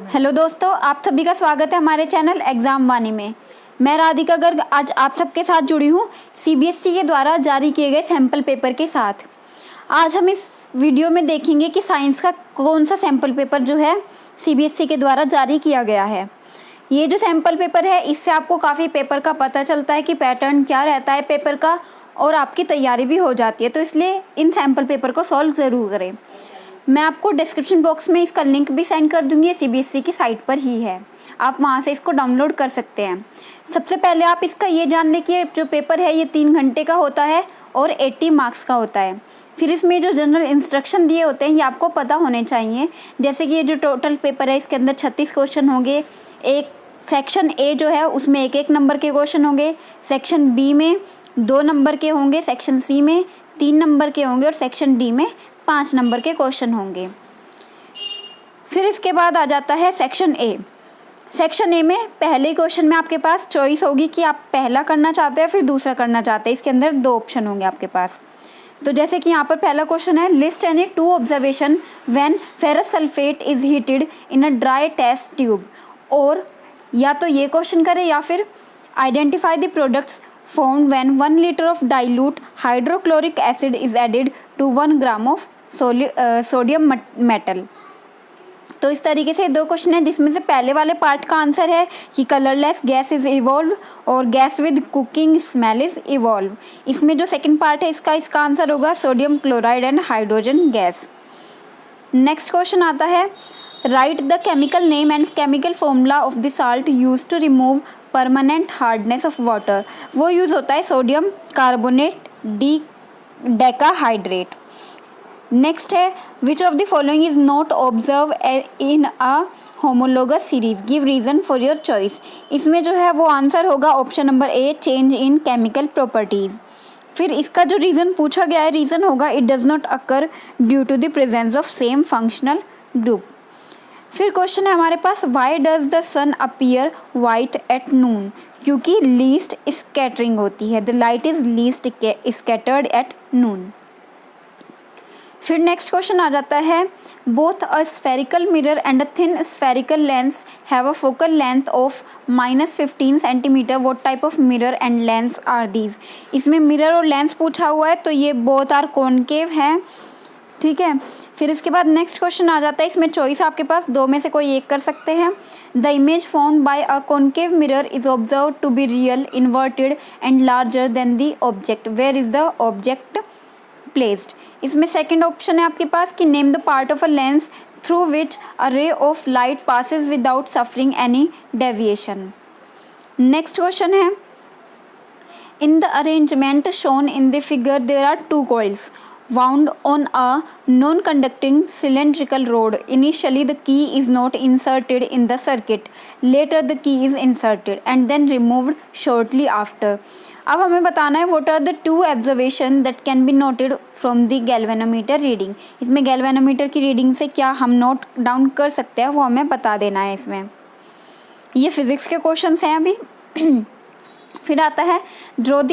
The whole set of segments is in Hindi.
हेलो दोस्तों, आप सभी का स्वागत है हमारे चैनल एग्ज़ाम वाणी में। मैं राधिका गर्ग आज आप सबके साथ जुड़ी हूँ सीबीएसई के द्वारा जारी किए गए सैम्पल पेपर के साथ। आज हम इस वीडियो में देखेंगे कि साइंस का कौन सा सैम्पल पेपर जो है सीबीएसई के द्वारा जारी किया गया है। ये जो सैम्पल पेपर है इससे आपको काफ़ी पेपर का पता चलता है कि पैटर्न क्या रहता है पेपर का, और आपकी तैयारी भी हो जाती है। तो इसलिए इन सैम्पल पेपर को सॉल्व ज़रूर करें। मैं आपको डिस्क्रिप्शन बॉक्स में इसका लिंक भी सेंड कर दूंगी, सीबीएसई की साइट पर ही है, आप वहां से इसको डाउनलोड कर सकते हैं। सबसे पहले आप इसका ये जान लें कि जो पेपर है ये 3 घंटे का होता है और 80 मार्क्स का होता है। फिर इसमें जो जनरल इंस्ट्रक्शन दिए होते हैं ये आपको पता होने चाहिए। जैसे कि ये जो टोटल पेपर है इसके अंदर 36 क्वेश्चन होंगे। एक सेक्शन ए जो है उसमें 1-1 नंबर के क्वेश्चन होंगे, सेक्शन बी में 2 नंबर के होंगे, सेक्शन सी में 3 नंबर के होंगे और सेक्शन डी में 5 नंबर के क्वेश्चन होंगे। फिर इसके बाद आ जाता है सेक्शन ए। सेक्शन ए में पहले क्वेश्चन में आपके पास चॉइस होगी कि आप पहला करना चाहते हैं फिर दूसरा करना चाहते हैं। इसके अंदर 2 ऑप्शन होंगे आपके पास। तो जैसे कि यहाँ पर पहला क्वेश्चन है, list any 2 observation when ferrous sulphate is heated in a dry test tube. और या तो ये क्वेश्चन करें या फिर identify the products formed when 1 liter of dilute hydrochloric acid is added to 1 gram of sodium metal. तो इस तरीके से 2 क्वेश्चन है, जिसमें से पहले वाले पार्ट का आंसर है कि कलरलेस गैस इज इवॉल्व और gas with cooking smell is evolve. इसमें जो सेकंड पार्ट है इसका आंसर होगा sodium chloride and hydrogen gas. Next question आता है, write the chemical name and chemical formula of the salt use to remove permanent hardness of water. वो यूज़ होता है सोडियम कार्बोनेट डेकाहाइड्रेट। नेक्स्ट है, which of the following is not observe in a homologous series, give reason for your choice. इसमें जो है वो आंसर होगा option number A, change in chemical properties. फिर इसका जो रीज़न पूछा गया है, रीज़न होगा it does not occur due to the presence of same functional group. फिर क्वेश्चन है हमारे पास, why does the sun appear white at noon, क्योंकि लीस्ट स्कैटरिंग होती है, the light is least scattered at noon. फिर नेक्स्ट क्वेश्चन आ जाता है, both a spherical mirror and a thin spherical lens have a focal length of -15 centimetre, what type of mirror and lens are these. इसमें मिरर और लेंस पूछा हुआ है, तो ये बोथ आर कॉनकेव हैं, ठीक है। फिर इसके बाद नेक्स्ट क्वेश्चन आ जाता है, इसमें चॉइस आपके पास 2 में से कोई एक कर सकते हैं। The image formed by a concave mirror is observe to be real, inverted and larger than the object, where is the object placed. इसमें सेकंड ऑप्शन है आपके पास कि name the part of a lens through which a ray of light passes without suffering any deviation. Next question है, in the arrangement shown in the figure there are 2 coils wound on a non-conducting cylindrical rod. Initially the key is not inserted in the circuit, later the key is inserted and then removed shortly after. अब हमें बताना है what are the 2 observation that can be noted from the galvanometer reading. इसमें galvanometer की रीडिंग से क्या हम नोट डाउन कर सकते हैं वो हमें बता देना है। इसमें ये फिजिक्स के क्वेश्चंस हैं अभी। फिर आता है, draw the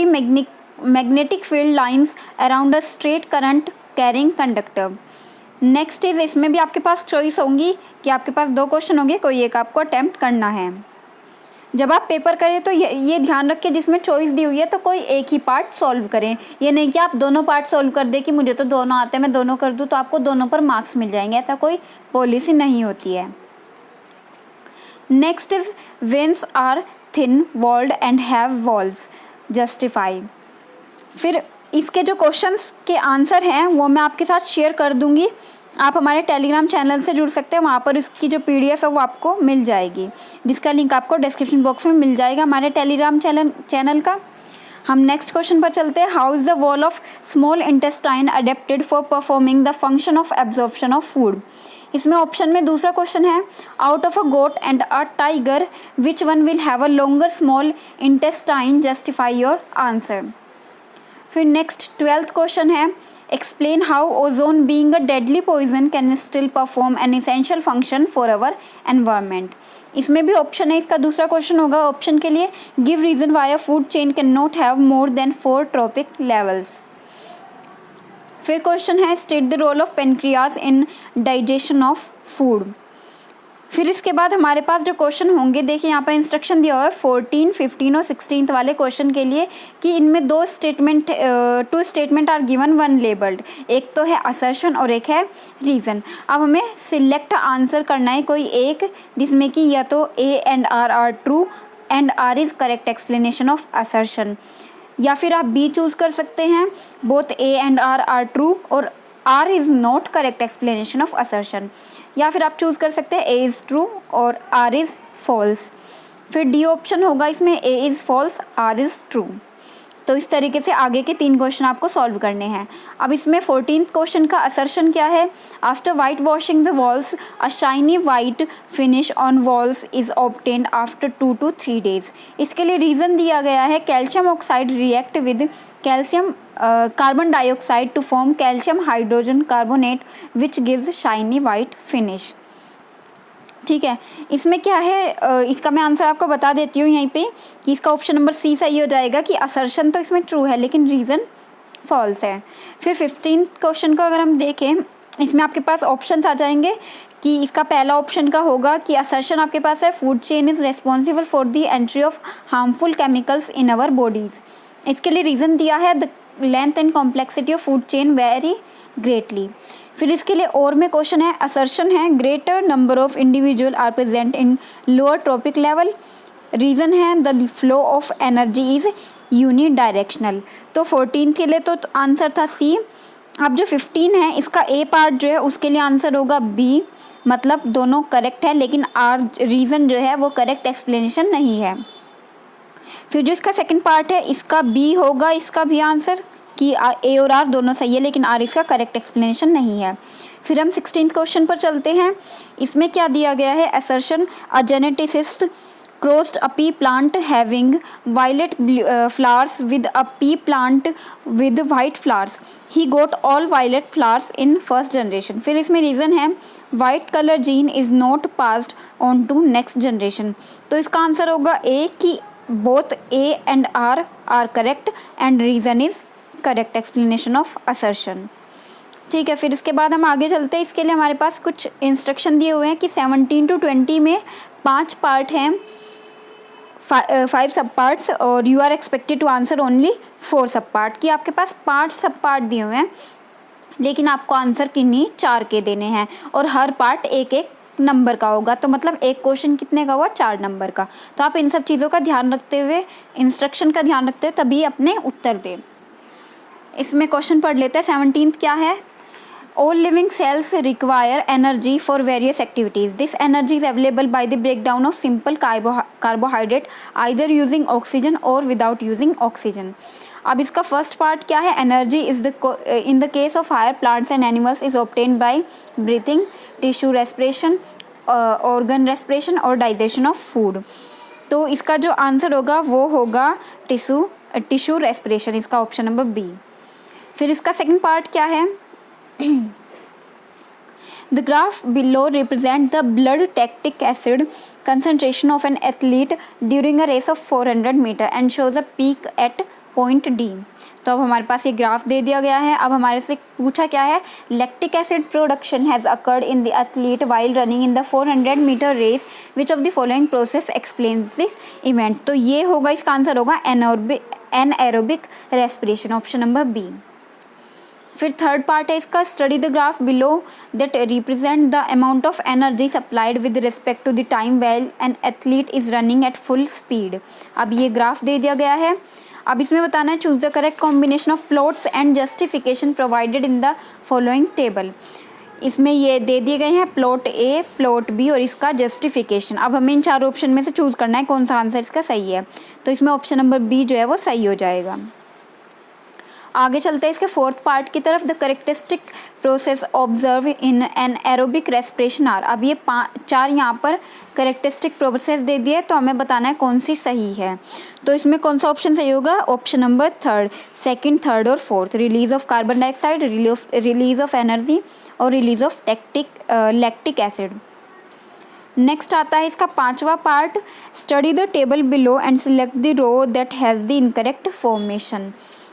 magnetic field lines around a straight current carrying conductor. Next is, इसमें भी आपके पास चॉइस होंगी कि आपके पास 2 क्वेश्चन होंगे, कोई एक आपको अटेम्प्ट करना है। जब आप पेपर करें तो ये ध्यान रखें, जिसमें चॉइस दी हुई है तो कोई एक ही पार्ट सॉल्व करें। ये नहीं कि आप दोनों पार्ट सॉल्व कर दें कि मुझे तो दोनों आते हैं मैं दोनों कर दूँ तो आपको दोनों पर मार्क्स मिल जाएंगे, ऐसा कोई पॉलिसी नहीं होती है। Next is, veins are thin walled and have walls, justify. फिर इसके जो क्वेश्चंस के आंसर हैं वो मैं आपके साथ शेयर कर दूंगी। आप हमारे टेलीग्राम चैनल से जुड़ सकते हैं, वहाँ पर उसकी जो PDF है वो आपको मिल जाएगी, जिसका लिंक आपको डिस्क्रिप्शन बॉक्स में मिल जाएगा हमारे टेलीग्राम चैनल का। हम नेक्स्ट क्वेश्चन पर चलते हैं, how is the wall of small intestine adapted for performing the function of absorption of food. इसमें ऑप्शन में दूसरा क्वेश्चन है, out of a goat and a tiger which one will have a longer small intestine, justify your answer. फिर नेक्स्ट 12th क्वेश्चन है, explain how ozone being a deadly poison can still perform an essential function for our environment. इसमें भी ऑप्शन है, इसका दूसरा क्वेश्चन होगा ऑप्शन के लिए, give reason why a food chain can not have more than 4 trophic levels. फिर क्वेश्चन है, state the role of pancreas in digestion of food. फिर इसके बाद हमारे पास जो क्वेश्चन होंगे, देखिए यहाँ पर इंस्ट्रक्शन दिया हुआ है 14, 15 और 16 वाले क्वेश्चन के लिए कि इनमें two statement are given, one labelled. एक तो है असर्शन और एक है रीज़न। अब हमें सिलेक्ट आंसर करना है कोई एक, जिसमें कि या तो A and R true and R is correct explanation of assertion, या फिर आप बी चूज़ कर सकते हैं, both A and R true और R is not correct explanation of assertion, या फिर आप चूज़ कर सकते हैं ए इज़ ट्रू और आर इज़ फॉल्स। फिर डी ऑप्शन होगा इसमें, A is false, R is true. तो इस तरीके से आगे के 3 क्वेश्चन आपको सॉल्व करने हैं। अब इसमें 14th क्वेश्चन का असर्शन क्या है, after white washing the walls a shiny white finish on walls is obtained after 2 to 3 days। इसके लिए रीज़न दिया गया है, calcium oxide react with calcium carbon dioxide to form calcium hydrogen carbonate which gives shiny white finish. ठीक है, इसमें क्या है, इसका मैं आंसर आपको बता देती हूँ यहीं पे कि इसका ऑप्शन नंबर सी सही हो जाएगा कि असर्शन तो इसमें ट्रू है लेकिन रीज़न फॉल्स है। फिर 15th क्वेश्चन को अगर हम देखें, इसमें आपके पास ऑप्शंस आ जाएंगे कि इसका पहला ऑप्शन का होगा कि असर्शन आपके पास है, food chain is responsible for the entry of harmful chemicals in our bodies. इसके लिए रीज़न दिया है, the length and complexity of food chain very greatly. फिर इसके लिए और में क्वेश्चन है, असर्शन है, greater number of individual are present in lower trophic level. Reason है, the flow of energy is unidirectional. तो 14 के लिए तो आंसर था सी। अब जो 15 है इसका ए पार्ट जो है उसके लिए आंसर होगा बी, मतलब दोनों करेक्ट है लेकिन आर रीज़न जो है वो करेक्ट एक्सप्लेनेशन नहीं है। फिर जो इसका सेकंड पार्ट है इसका बी होगा, इसका भी आंसर कि ए और आर दोनों सही है लेकिन आर इसका करेक्ट एक्सप्लेनेशन नहीं है। फिर हम 16th क्वेश्चन पर चलते हैं। इसमें क्या दिया गया है, assertion a geneticist crossed a pea plant having violet flowers with a pea plant with white flowers, he got all violet flowers in first generation. फिर इसमें रीज़न है, white colour gene is not passed on to next generation. तो इसका आंसर होगा ए कि both A and R correct and reason is correct explanation of assertion. ठीक है, फिर इसके बाद हम आगे चलते हैं। इसके लिए हमारे पास कुछ इंस्ट्रक्शन दिए हुए हैं कि 17 to 20 में 5 पार्ट हैं, 5 सब पार्ट्स, और you are expected to answer only 4 sub part. कि आपके पास 5 सब पार्ट दिए हुए हैं लेकिन आपको आंसर किन्हीं 4 के देने हैं और हर पार्ट एक एक नंबर का होगा। तो मतलब एक क्वेश्चन कितने का हुआ, 4 नंबर का। तो आप इन सब चीज़ों का ध्यान रखते हुए, इंस्ट्रक्शन का ध्यान रखते हुए तभी अपने उत्तर दें। इसमें क्वेश्चन पढ़ लेते हैं। 17th क्या है, all living cells require energy for various activities, this energy is available by the breakdown of simple carbohydrate either using oxygen और विदाउट यूजिंग ऑक्सीजन। अब इसका फर्स्ट पार्ट क्या है, energy is in the case of higher plants and animals is obtained by breathing, tissue respiration, organ respiration और डाइजेशन ऑफ फूड। तो इसका जो आंसर होगा वो होगा टिश्यू रेस्पिरेशन, इसका ऑप्शन नंबर बी। फिर इसका सेकंड पार्ट क्या है, The graph below represent the blood lactic acid concentration of an athlete during a race of 400 meter and shows a peak at point D। तो अब हमारे पास ये ग्राफ दे दिया गया है। अब हमारे से पूछा क्या है, lactic acid production has occurred in the athlete while running in the 400 metre race, which of the following process explains this event. तो ये होगा, इसका आंसर होगा anaerobic respiration, option number B. फिर थर्ड पार्ट है इसका, study the graph below that represent the amount of energy supplied with respect to the time when an athlete is running at full speed. अब ये ग्राफ दे दिया गया है। अब इसमें बताना है, choose the correct combination of plots and justification provided in the following table. इसमें ये दे दिए गए हैं प्लॉट ए, प्लॉट बी और इसका जस्टिफिकेशन। अब हमें इन 4 ऑप्शन में से चूज करना है कौन सा आंसर इसका सही है। तो इसमें ऑप्शन नंबर बी जो है वो सही हो जाएगा। आगे चलते हैं इसके फोर्थ पार्ट की तरफ, the characteristic process observe in an aerobic respiration are. अब ये 4 यहाँ पर करेक्टरिस्टिक प्रोसेस दे दिए, तो हमें बताना है कौन सी सही है। तो इसमें कौन सा ऑप्शन सही होगा, option number third, second, third और fourth, release of carbon dioxide, release of energy और release of lactic acid. Next आता है इसका 5वां part, study the table below and select the row that has the incorrect formation.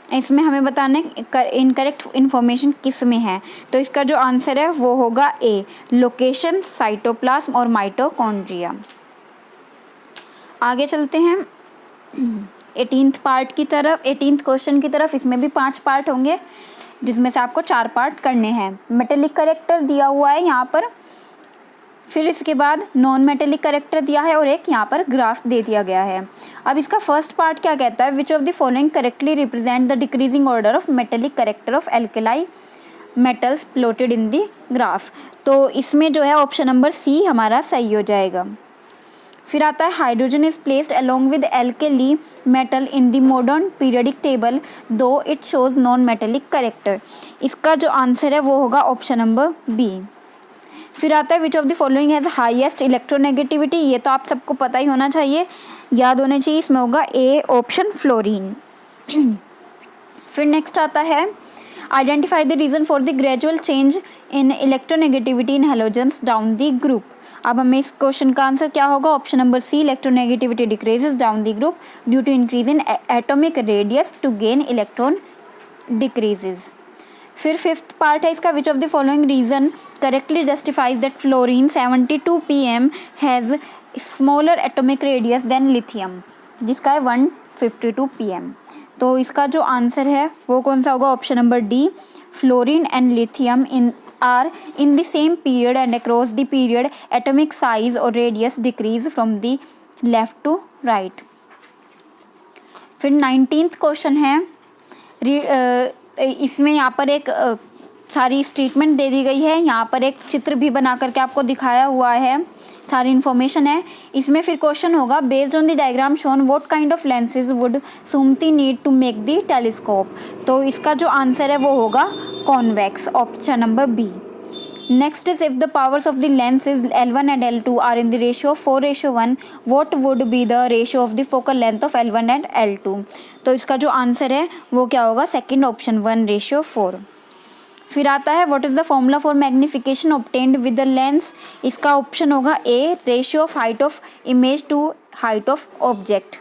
इसमें हमें बताना है इनकरेक्ट इन्फॉर्मेशन किस में है, तो इसका जो आंसर है वो होगा ए, लोकेशन, साइटोप्लाज्म और माइटोकॉन्ड्रिया। आगे चलते हैं 18th पार्ट की तरफ, 18th क्वेश्चन की तरफ। इसमें भी 5 पार्ट होंगे जिसमें से आपको 4 पार्ट करने हैं। मेटेलिक करेक्टर दिया हुआ है यहाँ पर, फिर इसके बाद नॉन मेटेलिक करेक्टर दिया है और एक यहाँ पर ग्राफ दे दिया गया है। अब इसका फर्स्ट पार्ट क्या कहता है, which of the following correctly represent the decreasing order of metallic character of alkali metals plotted in the graph. तो इसमें जो है ऑप्शन नंबर सी हमारा सही हो जाएगा। फिर आता है hydrogen is placed along with alkali metal in the modern periodic table though it shows non metallic character. इसका जो आंसर है वो होगा ऑप्शन नंबर बी। फिर आता है which of the following has highest electronegativity. ये तो आप सबको पता ही होना चाहिए, याद होना चाहिए। इसमें होगा ए ऑप्शन फ्लोरीन। फिर नेक्स्ट आता है identify the reason for the gradual change in electronegativity in halogens down the group. अब हमें इस क्वेश्चन का आंसर क्या होगा, option number C, electronegativity decreases down the group due to increase in atomic radius to gain electron decreases. फिर 5th पार्ट है इसका, which of the following reason correctly justifies that fluorine 72 pm has smaller atomic radius then lithium, जिसका है 152 pm। तो इसका जो आंसर है वो कौन सा होगा, option number D, fluorine and lithium are in the same period and across the period atomic size or radius decrease from the left to right। फिर 19th क्वेश्चन है, इसमें यहाँ पर एक सारी स्टेटमेंट दे दी गई है, यहाँ पर एक चित्र भी बना करके आपको दिखाया हुआ है, सारी इन्फॉर्मेशन है इसमें। फिर क्वेश्चन होगा based on the diagram shown what kind of lenses would Sumati need to make the telescope. तो इसका जो आंसर है वो होगा convex, option number B. Next is if the powers of the lenses L1 and L2 are in the ratio 4:1 what would be the ratio of the focal length of L1 and L2। तो इसका जो आंसर है वो क्या होगा, सेकेंड ऑप्शन 1:4। फिर आता है what is the formula for magnification obtained with the lens. इसका ऑप्शन होगा A, ratio of height of image to height of object.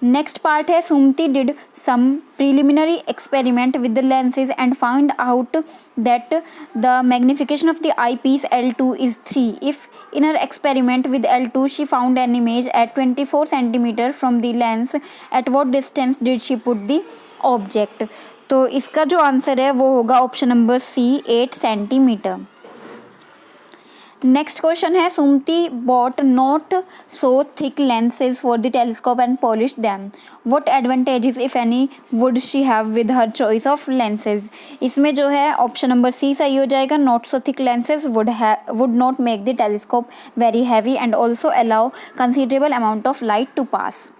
Next part है Sumati did some preliminary experiment with the lenses and found out that the magnification of the eyepiece L2 is 3. If in her experiment with L2 she found an image at 24 cm from the lens, at what distance did she put the object? तो इसका जो आंसर है वो होगा option number C, 8 centimetre. Next question है Sumati bought not so thick lenses for the telescope and polish them, what advantages if any would she have with her choice of lenses. इसमें जो है ऑप्शन नंबर सी सही हो जाएगा, not so thick lenses would not make the telescope very heavy and also allow considerable amount of light to pass.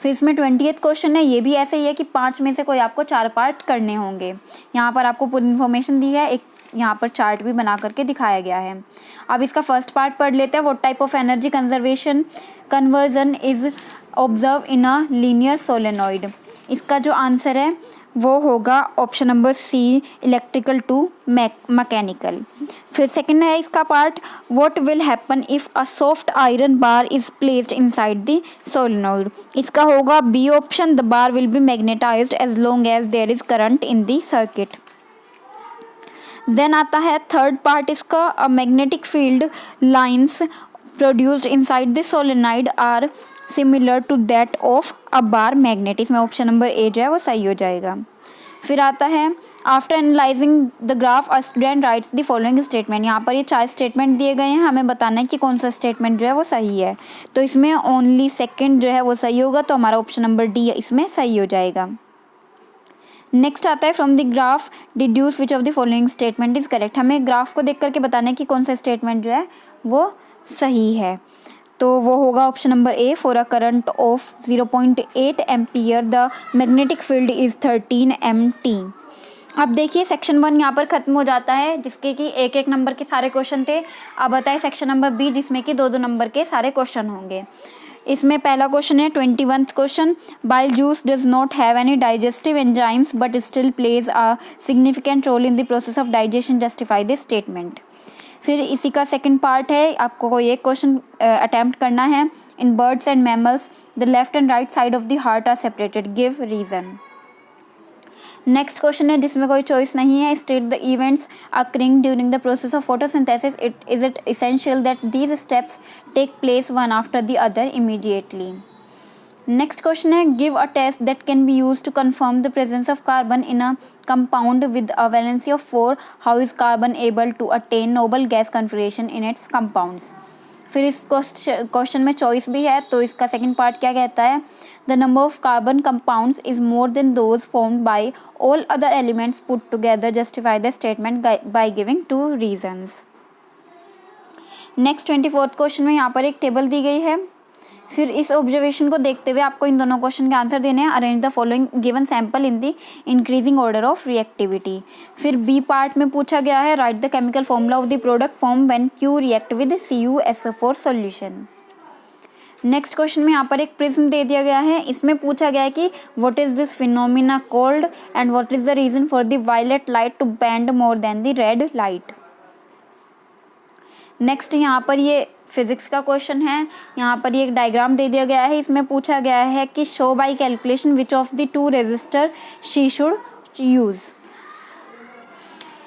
फिर इसमें 20th क्वेश्चन है, ये भी ऐसे ही है कि 5 में से कोई आपको 4 पार्ट करने होंगे। यहाँ पर आपको पूरी इन्फॉर्मेशन दी है, एक यहाँ पर चार्ट भी बना करके दिखाया गया है। अब इसका फर्स्ट पार्ट पढ़ लेते हैं, what type of energy conservation conversion is observe in a linear solenoid. इसका जो आंसर है वो होगा option number C, electrical to mechanical. फिर सेकंड है इसका part, what will happen if a soft iron bar is placed inside the solenoid. इसका होगा B option, the bar will be magnetised as long as there is current in the circuit. Then आता है थर्ड पार्ट इसका, अ magnetic field lines produced inside the solenoid are similar to that of a bar magnet. इसमें ऑप्शन नंबर ए जो है वो सही हो जाएगा। फिर आता है after analysing the graph a student writes the following statement. यहाँ पर ये 4 स्टेटमेंट दिए गए हैं, हमें बताना है कि कौन सा स्टेटमेंट जो है वो सही है। तो इसमें ओनली सेकंड जो है वो सही होगा, तो हमारा ऑप्शन नंबर डी इसमें सही हो जाएगा। नेक्स्ट आता है from the graph deduce which of the following statement is correct. हमें ग्राफ को देख करके बताना है कि कौन सा स्टेटमेंट जो है वो सही है। तो वो होगा option number A, for a current of 0.8 ampere the magnetic field is 13 MT। अब देखिए सेक्शन 1 यहाँ पर खत्म हो जाता है, जिसके कि 1-1 नंबर के सारे क्वेश्चन थे। अब बताए सेक्शन नंबर बी, जिसमें कि 2-2 नंबर के सारे क्वेश्चन होंगे। इसमें पहला क्वेश्चन है 21th question, bile juice does not have any digestive enzymes but still plays a significant role in the process of digestion, justify this statement. फिर इसी का सेकंड पार्ट है, आपको कोई एक क्वेश्चन अटेम्प्ट करना है। In birds and mammals the left and right side of the heart are separated, give reason. Next question है जिसमें कोई चॉइस नहीं है. State the events occurring during the process of photosynthesis. Is it essential that these steps take place one after the other immediately. Next question है give a test that can be use to confirm the presence of carbon in a compound with a valency of 4. How is carbon able to attain noble gas configuration in its compounds. फिर इस क्वेश्चन में चॉइस भी है, तो इसका सेकंड पार्ट क्या कहता है. The number of carbon compounds is more than those formed by all other elements put together. Justify the statement by giving 2 reasons. Next 24th question में यहाँ पर एक टेबल दी गई है. फिर इस ऑब्जर्वेशन को देखते हुए आपको इन दोनों क्वेश्चन के आंसर देने हैं. Arrange the following given sample in the increasing order of reactivity. फिर बी पार्ट में पूछा गया है write the chemical formula of the product form when Q react with CuSO4 solution. Next question में यहाँ पर एक प्रिज्म दे दिया गया है. इसमें पूछा गया है कि what is this phenomena called and what is the reason for the violet light to bend more than the red light. Next यहाँ पर ये फिजिक्स का क्वेश्चन है. यहाँ पर ये एक डायग्राम दे दिया गया है. इसमें पूछा गया है कि show by calculation which of the 2 resistor she should use.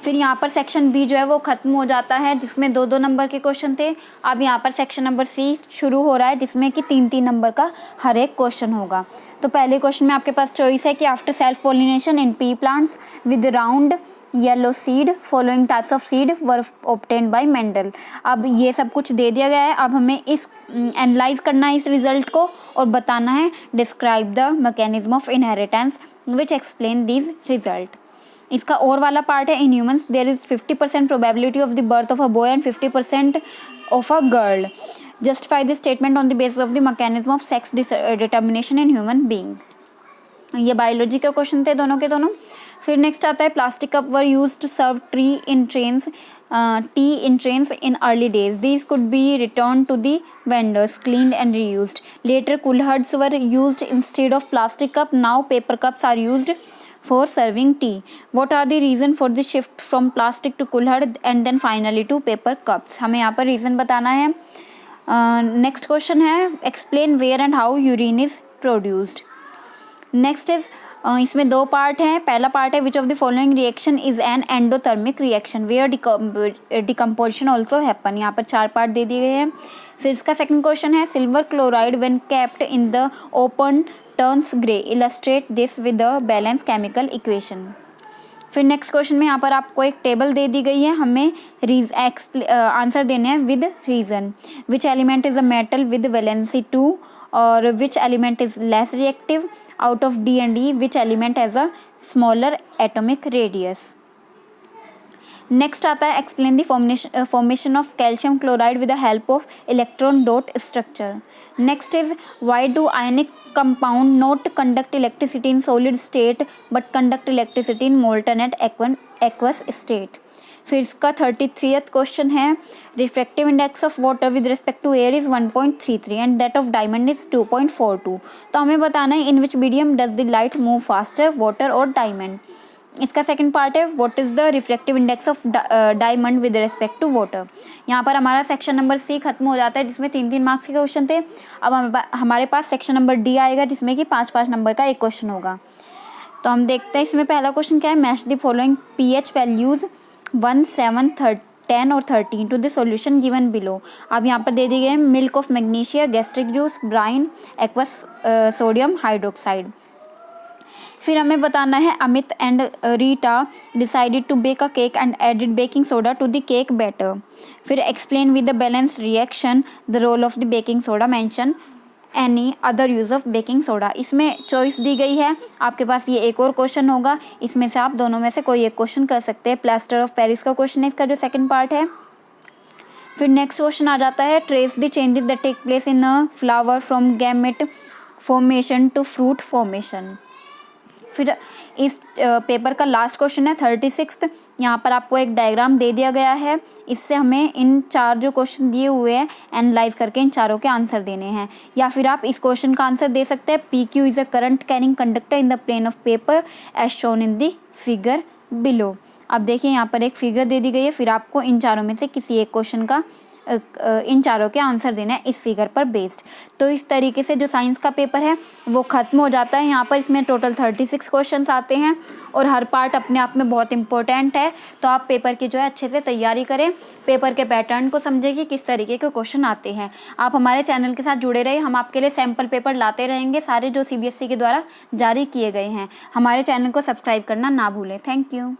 फिर यहाँ पर सेक्शन बी जो है वो खत्म हो जाता है जिसमें 2-2 नंबर के क्वेश्चन थे. अब यहाँ पर सेक्शन नंबर सी शुरू हो रहा है जिसमें कि 3-3 नंबर का हर एक क्वेश्चन होगा. तो पहले क्वेश्चन में आपके पास चॉइस है कि after self pollination in P plants with round yellow seed following types of seed were obtained by Mendel. अब ये सब कुछ दे दिया गया है. अब हमें इस एनालाइज करना है इस रिजल्ट को और बताना है describe the mechanism of inheritance which explain this result. इसका और वाला पार्ट है in humans there is 50% probability of the birth of a boy and 50% of a girl. Justify the statement on the basis of the mechanism of sex determination in human being. ये बायोलॉजी के क्वेश्चन थे दोनों के दोनों. फिर नेक्स्ट आता है plastic cup were use to serve tea in trains in early days. These could be return to the vendors cleaned and reused. Later kulhads were used instead of plastic cup. Now paper cups are used for serving tea. What are the reason for the shift from plastic to कुल्हड़ and then finally to paper cups. हमें यहाँ पर रीज़न बताना है. नेक्स्ट क्वेश्चन है explain where and how urine is produced. Next is इसमें 2 पार्ट हैं. पहला पार्ट है which of the following reaction is an endothermic reaction where decomposition also happen. यहाँ पर 4 पार्ट दे दिए गए हैं. फिर इसका सेकंड क्वेश्चन है silver chloride when kept in the open turns grey. Illustrate this with the balance chemical equation. फिर नेक्स्ट क्वेश्चन में यहाँ पर आपको एक टेबल दे दी गई है. हमें आंसर देने हैं with reason. Which element is a metal with valency 2 और which element is less reactive out of D and E. Which element has a smaller atomic radius. Next आता है explain the formation of calcium chloride with the help of electron dot structure. Next is why do ionic compound not conduct electricity in solid state but conduct electricity in molten at aqueous state. फिर इसका 33th क्वेश्चन है refractive index of water with respect to air is 1.33 and that of diamond is 2.42. तो हमें बताना है in which medium does the light move faster water और डायमंड. इसका सेकंड पार्ट है what is the refractive index of diamond with respect to water. यहाँ पर हमारा सेक्शन नंबर सी खत्म हो जाता है जिसमें 3-3 मार्क्स के क्वेश्चन थे. अब हमारे पास सेक्शन नंबर डी आएगा जिसमें कि 5-5 नंबर का एक क्वेश्चन होगा. तो हम देखते हैं इसमें पहला क्वेश्चन क्या है. Match the following pH values 1, 7, 10 और 13 to the solution given below. अब यहाँ पर दे दिए गए milk of magnesia, gastric juice, brine, aqueous sodium hydroxide. फिर हमें बताना है Amit and Rita decided to bake a cake and added baking soda to the cake batter. फिर explain with the balance reaction the role of the baking soda. Mention any other use of baking soda. इसमें चॉइस दी गई है. आपके पास ये एक और क्वेश्चन होगा. इसमें से आप दोनों में से कोई एक क्वेश्चन कर सकते हैं. प्लास्टर ऑफ पेरिस का क्वेश्चन है इसका जो सेकंड पार्ट है. फिर नेक्स्ट क्वेश्चन आ जाता है trace the changes that take place in a flower from gamete formation to fruit formation. फिर इस पेपर का लास्ट क्वेश्चन है 36th. यहाँ पर आपको एक डायग्राम दे दिया गया है. इससे हमें इन 4 जो क्वेश्चन दिए हुए हैं एनालाइज करके इन चारों के आंसर देने हैं. या फिर आप इस क्वेश्चन का आंसर दे सकते हैं PQ is a current carrying conductor in the plane of paper as shown in the figure below. अब देखिए यहाँ पर एक फिगर दे दी गई है. फिर आपको इन चारों में से किसी एक क्वेश्चन का इन चारों के आंसर देना है इस फिगर पर बेस्ड। तो इस तरीके से जो साइंस का पेपर है वो ख़त्म हो जाता है। यहाँ पर इसमें टोटल 36 क्वेश्चंस आते हैं और हर पार्ट अपने आप में बहुत इंपॉर्टेंट है। तो आप पेपर की जो है अच्छे से तैयारी करें, पेपर के पैटर्न को समझें कि किस तरीके के क्वेश्चन आते हैं। आप हमारे चैनल के साथ जुड़े रहे, हम आपके लिए सैम्पल पेपर लाते रहेंगे सारे जो CBSE के द्वारा जारी किए गए हैं। हमारे चैनल को सब्सक्राइब करना ना भूलें। Thank you.